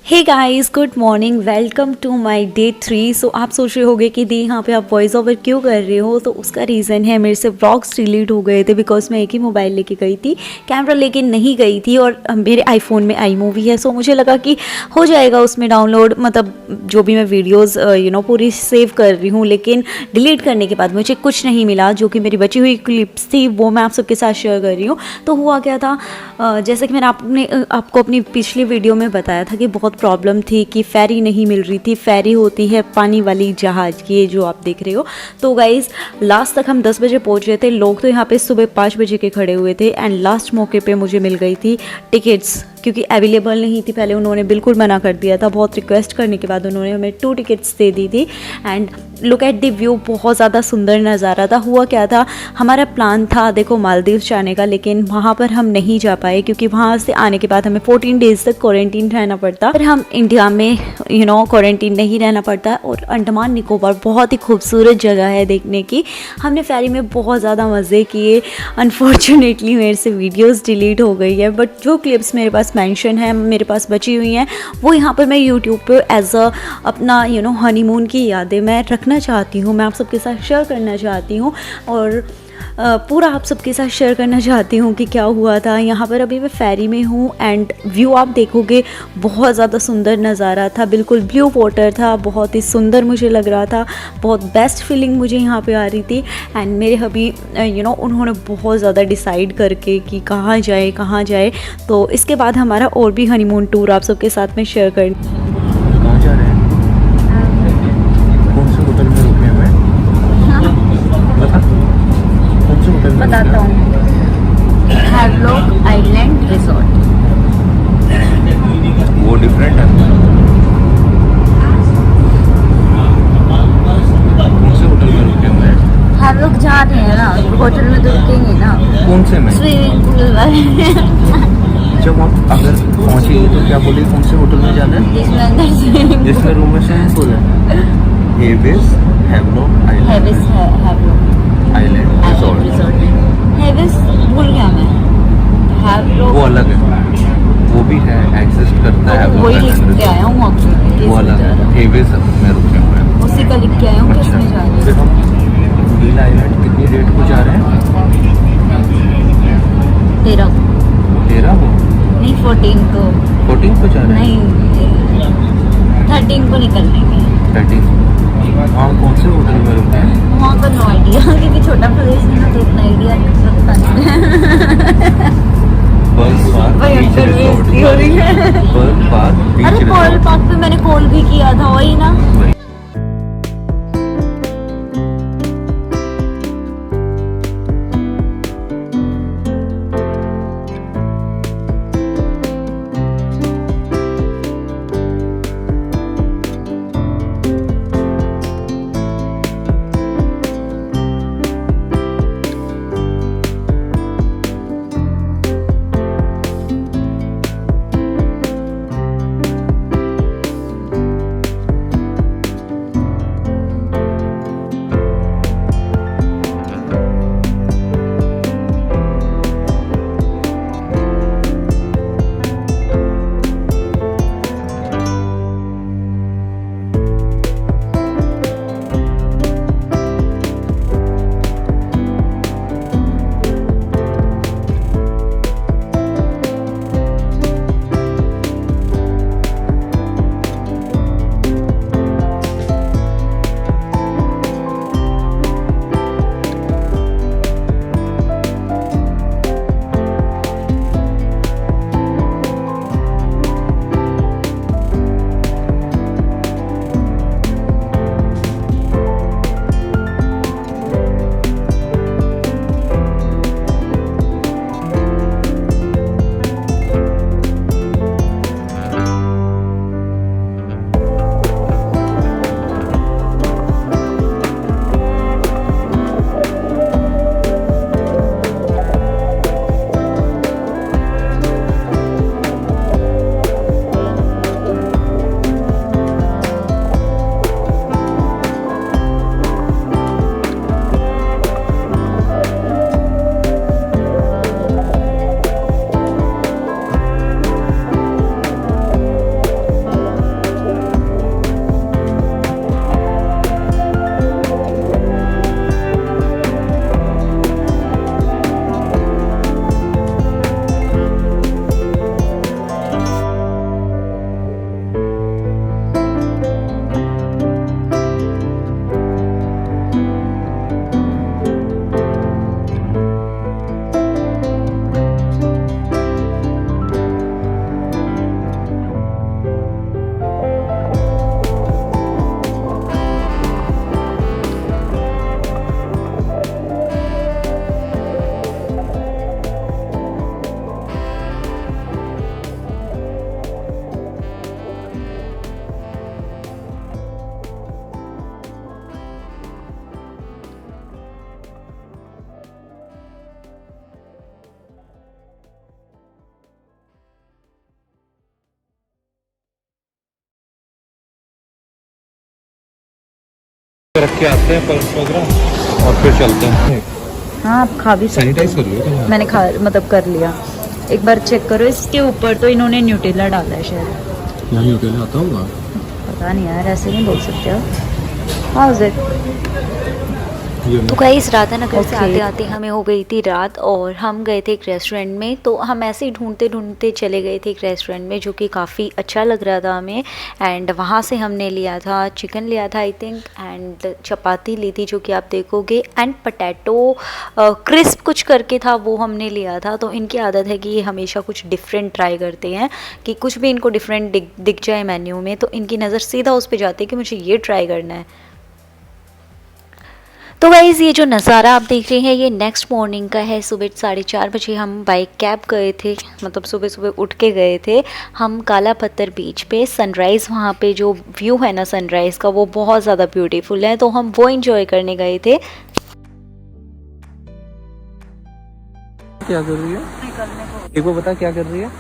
Hey guys, good morning, welcome to my day 3। सो आप सोच रहे होगे कि दी यहाँ पे आप वॉइस ओवर क्यों कर रहे हो। तो उसका रीज़न है मेरे से व्लॉग्स डिलीट हो गए थे बिकॉज मैं एक ही मोबाइल लेके गई थी, कैमरा लेके नहीं गई थी। और मेरे आईफोन में आई मूवी है, सो मुझे लगा कि हो जाएगा उसमें डाउनलोड, मतलब जो भी मैं वीडियोज़ पूरी सेव कर रही हूँ। लेकिन डिलीट करने के बाद मुझे कुछ नहीं मिला, जो कि मेरी बची हुई क्लिप्स थी वो मैं आप सबके साथ शेयर कर रही हूँ। तो हुआ क्या था, जैसे कि मैंने आपको अपनी पिछली वीडियो में बताया था कि बहुत प्रॉब्लम थी कि फेरी नहीं मिल रही थी। फेरी होती है पानी वाली जहाज़ की, ये जो आप देख रहे हो। तो गाइज़ लास्ट तक हम 10 बजे पहुंच रहे थे, लोग तो यहाँ पे सुबह 5 बजे के खड़े हुए थे। एंड लास्ट मौके पे मुझे मिल गई थी टिकट्स, क्योंकि अवेलेबल नहीं थी। पहले उन्होंने बिल्कुल मना कर दिया था, बहुत रिक्वेस्ट करने के बाद उन्होंने हमें 2 टिकट्स दे दी थी। And look at the view, बहुत ज़्यादा सुंदर नज़ारा था। हुआ क्या था, हमारा प्लान था देखो मालदीव जाने का, लेकिन वहाँ पर हम नहीं जा पाए क्योंकि वहाँ से आने के बाद हमें 14 डेज़ तक क्वारंटीन रहना पड़ता। फिर हम इंडिया में क्वारंटीन नहीं रहना पड़ता। और अंडमान निकोबार बहुत ही खूबसूरत जगह है देखने की। हमने फेरी में बहुत ज़्यादा मज़े किए। अनफॉर्चुनेटली मेरे से वीडियोज़ डिलीट हो गई है, बट जो क्लिप्स मेरे पास मेंशन है, मेरे पास बची हुई हैं, वो यहाँ पर मैं यूट्यूब पे एज अ अपना हनीमून की यादें मैं रखना चाहती हूँ, मैं आप सबके साथ शेयर करना चाहती हूँ। और पूरा आप सबके साथ शेयर करना चाहती हूँ कि क्या हुआ था। यहाँ पर अभी मैं फेरी में हूँ एंड व्यू आप देखोगे, बहुत ज़्यादा सुंदर नज़ारा था, बिल्कुल ब्लू वाटर था, बहुत ही सुंदर मुझे लग रहा था, बहुत बेस्ट फीलिंग मुझे यहाँ पे आ रही थी। एंड मेरे हबी उन्होंने बहुत ज़्यादा डिसाइड करके कि कहाँ जाए कहाँ जाए। तो इसके बाद हमारा और भी हनीमून टूर आप सबके साथ में शेयर कर। कहाँ जा रहे हैं? कौन से होटल में रुके हुए हैं? बता, कौन से होटल में? बताता हूँ, हैवलॉक आइलैंड रिजॉर्ट। वो डिफरेंट है। कौन से होटल में रुके हुए हैं? हैवलॉक जा रहे हैं ना, होटल में तो रुकेंगे ना। कौन से में? स्विमिंग पूल वाले। जब आप अगर पहुँचेंगे तो क्या बोलेंगे कौन से होटल में जाना है? जिसमें रूम में स्विमिंग पूल है। हेविस हैवलॉक आइलैंड रिजॉर्ट। हेविस भूल गया मैं। हैवलॉक वो अलग है, वो भी है, एग्जिस्ट करता है। वही लिख के आया हूँ आपको, वो अलग है। हेविस में रुके हुए हैं, उसी का लिख के आया हूँ। अच्छा। किसमें जा रहे फिर हम व्हील आइलैंड कितनी डेट को जा रहे हैं? 13 को नहीं, 14 को। 14 को जा रहे हैं? नहीं, 13 को निकलने के। 13। वहाँ कौन से होटल में रुके हैं? वहाँ का नो आइडिया, क्योंकि छोटा प्रदेश है ना, तो उतना आइडिया पता नहीं। Pearl park beach resort. हो रही है। पर्ल पार्क बीच अरे पर्ल रिजॉर्ट। पार्क पे मैंने कॉल भी किया था, वही ना। रख के आते हैं पल्स वगैरह और फिर चलते हैं। हाँ आप खा भी सकते सैनिटाइज हो। कर लिया मैंने खा मतलब कर लिया। एक बार चेक करो इसके ऊपर, तो इन्होंने न्यूटेला डाला है शायद। यहाँ न्यूटेला आता होगा, पता नहीं यार, ऐसे नहीं बोल सकते आप। How is it? तो गाइस राधा नगर से Okay. आते आते हमें हो गई थी रात और हम गए थे एक रेस्टोरेंट में। तो हम ऐसे ही ढूंढते ढूंढते चले गए थे एक रेस्टोरेंट में जो कि काफ़ी अच्छा लग रहा था हमें। एंड वहाँ से हमने लिया था चिकन लिया था आई थिंक, एंड चपाती ली थी जो कि आप देखोगे, एंड पटैटो क्रिस्प कुछ करके था वो हमने लिया था। तो इनकी आदत है कि ये हमेशा कुछ डिफरेंट ट्राई करते हैं, कि कुछ भी इनको डिफरेंट दिख जाए मेन्यू में तो इनकी नज़र सीधा उस पर जाती है कि मुझे ये ट्राई करना है। तो गाइज़ ये जो नज़ारा आप देख रहे हैं ये नेक्स्ट मॉर्निंग का है। सुबह 4:30 बजे हम बाय कैब गए थे, मतलब सुबह सुबह उठ के गए थे हम काला पत्थर बीच पे। सनराइज़ वहाँ पे जो व्यू है ना सनराइज़ का वो बहुत ज़्यादा ब्यूटीफुल है, तो हम वो इंजॉय करने गए थे। क्या कर रही है? एक को बता क्या कर रही है?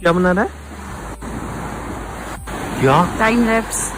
क्या बना रहा है? क्या टाइम लैप्स।